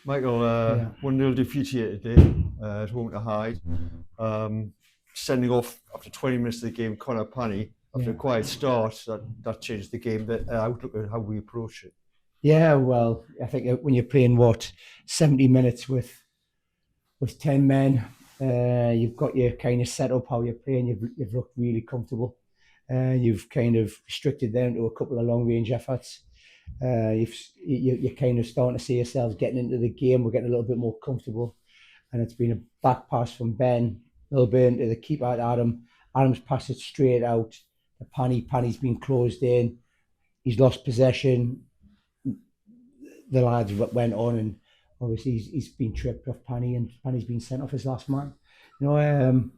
Michael, Yeah, 1-0 defeat here today at home to Hyde. Sending off after 20 minutes of the game, Connor Panny, after a yeah, quiet start, that changed the game, the outlook at how we approach it. yeah. Well, I think when you're playing 70 minutes with 10 men, you've got your kind of set up how you're playing. You've looked really comfortable. You've kind of restricted them to a couple of long range efforts. You're kind of starting to see yourselves getting into the game. We're getting a little bit more comfortable, and it's been a back pass from Ben Milburn to the keeper at Adam. Adam's passed it straight out. The Panny's been closed in. He's lost possession. The lads went on, and obviously he's been tripped off Panny, and Panny's been sent off his last man. You know,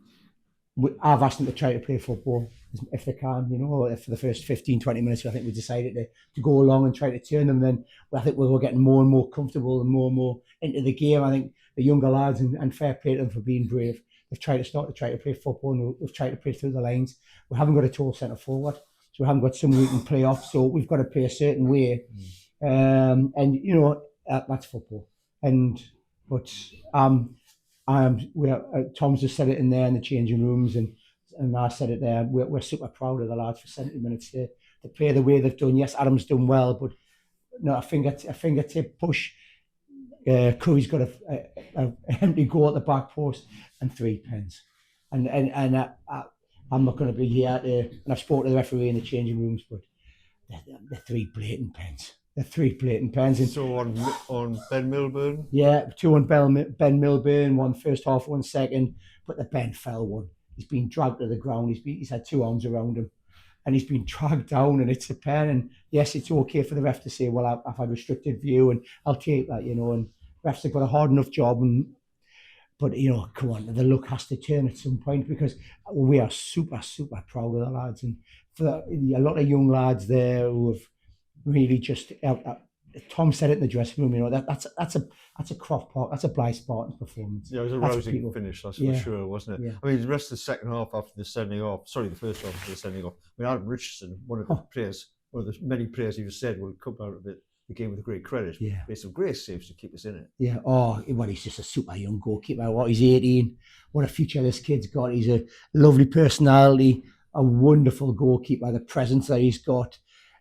I've asked them to try to play football if they can, for the first 15, 20 minutes. I think we decided to go along and try to turn them. Then I think we were getting more and more comfortable and more into the game. I think the younger lads, and fair play to them for being brave, they've tried to try to play football, and we've tried to play through the lines. We haven't got a tall centre forward, so we haven't got someone we can play off. So we've got to play a certain way. And that's football. And but Tom's just said it in there in the changing rooms, and I said it there. We're super proud of the lads for 70 minutes to play the way they've done. Yes, Adam's done well, but not a fingertip push. Curry's got a empty goal at the back post and 3 pens. I'm not going to be here and I've spoken to the referee in the changing rooms, but they're three blatant pens. They're three blatant pens. And So on Ben Milburn, yeah, two on Ben Milburn, one first half, one second, but the Ben fell one. He's been dragged to the ground. He's had two arms around him, and he's been dragged down, and it's a pen. And yes, it's okay for the ref to say, well, I've had restricted view, and I'll take that, And refs have got a hard enough job, but come on, the luck has to turn at some point, because we are super, super proud of the lads, and for a lot of young lads there who have really just. Tom said it in the dressing room. That's a Croft Park. That's a Blythe Spartans performance. yeah, it was a That's rousing finish, that's for Yeah, sure, wasn't it? yeah. I mean, the rest of the second half after the sending off, sorry, the first half after the sending off, I mean, Adam Richardson, one of the many players you said will come out of the game with great credit. Yeah. Made some great saves to keep us in it. Yeah. Oh, well, he's just a super young goalkeeper. He's 18. What a future this kid's got. He's a lovely personality, a wonderful goalkeeper. The presence that he's got.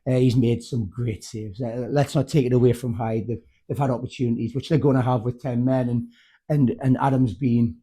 He's made some great saves. Let's not take it away from Hyde. They've had opportunities, which they're going to have with 10 men, and Adam's been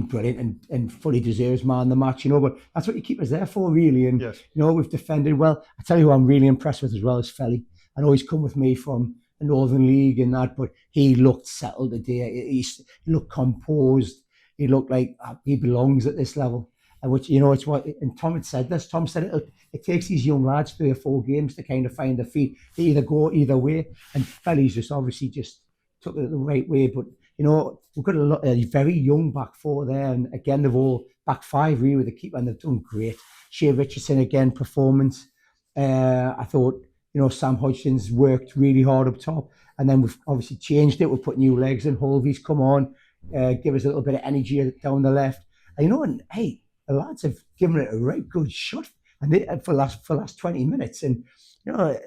brilliant and fully deserves man the match, But that's what you keep us there for, really. And Yes. we've defended well. I tell you who I'm really impressed with as well is Felly. I know he's come with me from the Northern League and that, but he looked settled today. He looked composed. He looked like he belongs at this level. And which it's what. And Tom had said this. Tom said it takes these young lads 3 or 4 games to kind of find their feet. They either go either way, and Felly's just obviously just took it the right way. But we've got a very young back four there, and again they've all back five really with the keeper, and they've done great. Shea Richardson again performance. I thought Sam Hodgson's worked really hard up top, and then we've obviously changed it. We've put new legs in. Holvy's come on, give us a little bit of energy down the left. And hey, the lads have given it a right good shot, and for last 20 minutes. And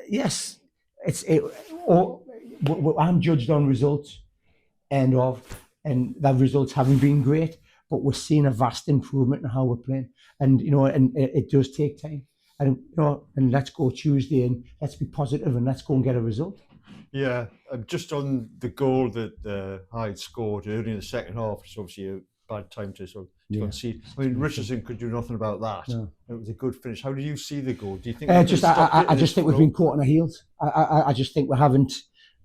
yes, I'm judged on results, and the results haven't been great, but we're seeing a vast improvement in how we're playing, and it does take time. And let's go Tuesday and let's be positive and let's go and get a result. Yeah, just on the goal that Hyde scored early in the second half, it's obviously a bad time to concede. I mean, Richardson could do nothing about that. No. It was a good finish. How do you see the goal? Do you think? I just think we've been caught on our heels. I just think we haven't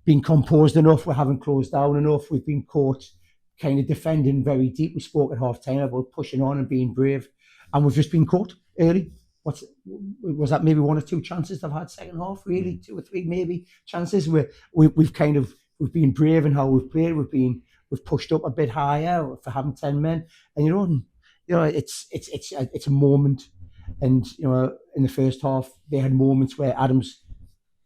been composed enough. We haven't closed down enough. We've been caught kind of defending very deep. We spoke at half time about pushing on and being brave, and we've just been caught early. Was that maybe 1 or 2 chances they've had second half? Really, 2 or 3 maybe chances. We've been brave in how we've played. We've pushed up a bit higher for having 10 men, and it's a moment. And in the first half they had moments where Adams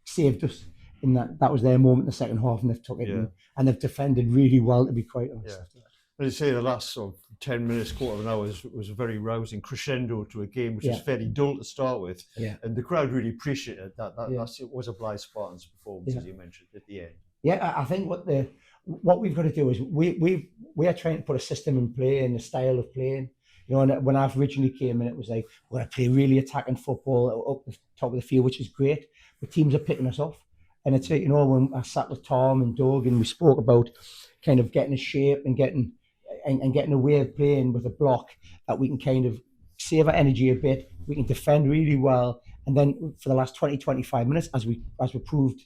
saved us. In that was their moment in the second half, and they've took it and they've defended really well, to be quite honest. Yeah. As you say, the last 10 minutes, quarter of an hour was a very rousing crescendo to a game which was fairly dull to start with. Yeah. And the crowd really appreciated that. It was a Blythe Spartans performance, as you mentioned, at the end. Yeah, I think what we've got to do is we are trying to put a system in play and a style of playing. You know, and when I originally came in, it was like we're going to play really attacking football up the top of the field, which is great. But teams are picking us off, and it's you know when I sat with Tom and Doug and we spoke about kind of getting a shape and getting a way of playing with a block that we can kind of save our energy a bit. We can defend really well, and then for the last 20-25 minutes, as we proved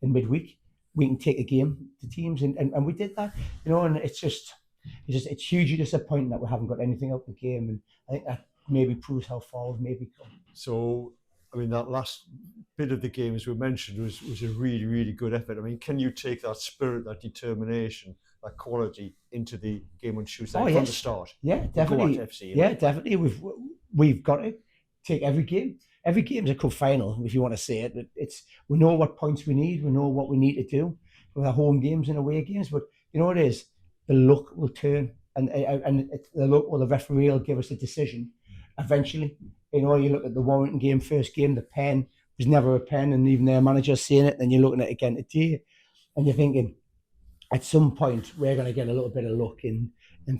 in midweek, we can take a game to teams, and we did that, you know. And it's hugely disappointing that we haven't got anything out of the game, and I think that maybe proves how far we've maybe come. So, I mean, that last bit of the game, as we mentioned, was a really, really good effort. I mean, can you take that spirit, that determination, that quality into the game on Tuesday from the start? Yeah, definitely. FC, yeah, definitely. We've got to take every game. Every game's a cup final, if you want to say it. We know what points we need. We know what we need to do with our home games and away games. But you know what it is? The luck will turn, and the luck or the referee will give us a decision eventually. You know, you look at the Warrington game, first game, the pen was never a pen, and even their manager's saying it. Then you're looking at it again today, and you're thinking, at some point we're going to get a little bit of luck and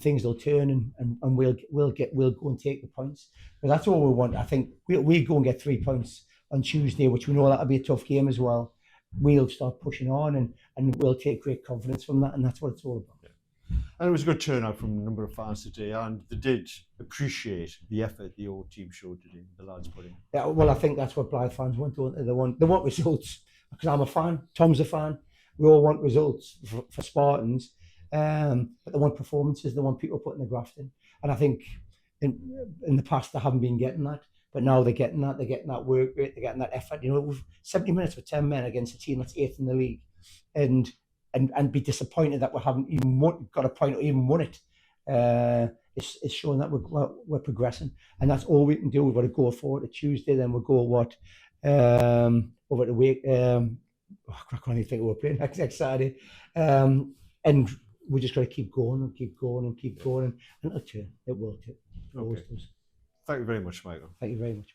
things will turn, and we'll go and take the points. But that's all we want. I think we go and get 3 points on Tuesday, which we know that'll be a tough game as well. We'll start pushing on, and we'll take great confidence from that, and that's what it's all about. And it was a good turnout from a number of fans today, and they did appreciate the effort the old team showed today, the lads put in. Yeah, well, I think that's what Blythe fans want, don't they? They want results, because I'm a fan, Tom's a fan. We all want results for Spartans, but they want performances. They want people putting the graft in. And I think in the past they haven't been getting that, but now they're getting that. They're getting that work rate. They're getting that effort. You know, with 70 minutes with 10 men against a team that's 8th in the league, and be disappointed that we haven't even got a point or even won it. It's showing that we're progressing, and that's all we can do. We've got to go forward to Tuesday. Then we'll go over the week. I can't even think we're playing next Saturday, and we just got to keep going and keep going and keep going, and it'll turn. It will turn. Okay. Thank you very much, Michael. Thank you very much.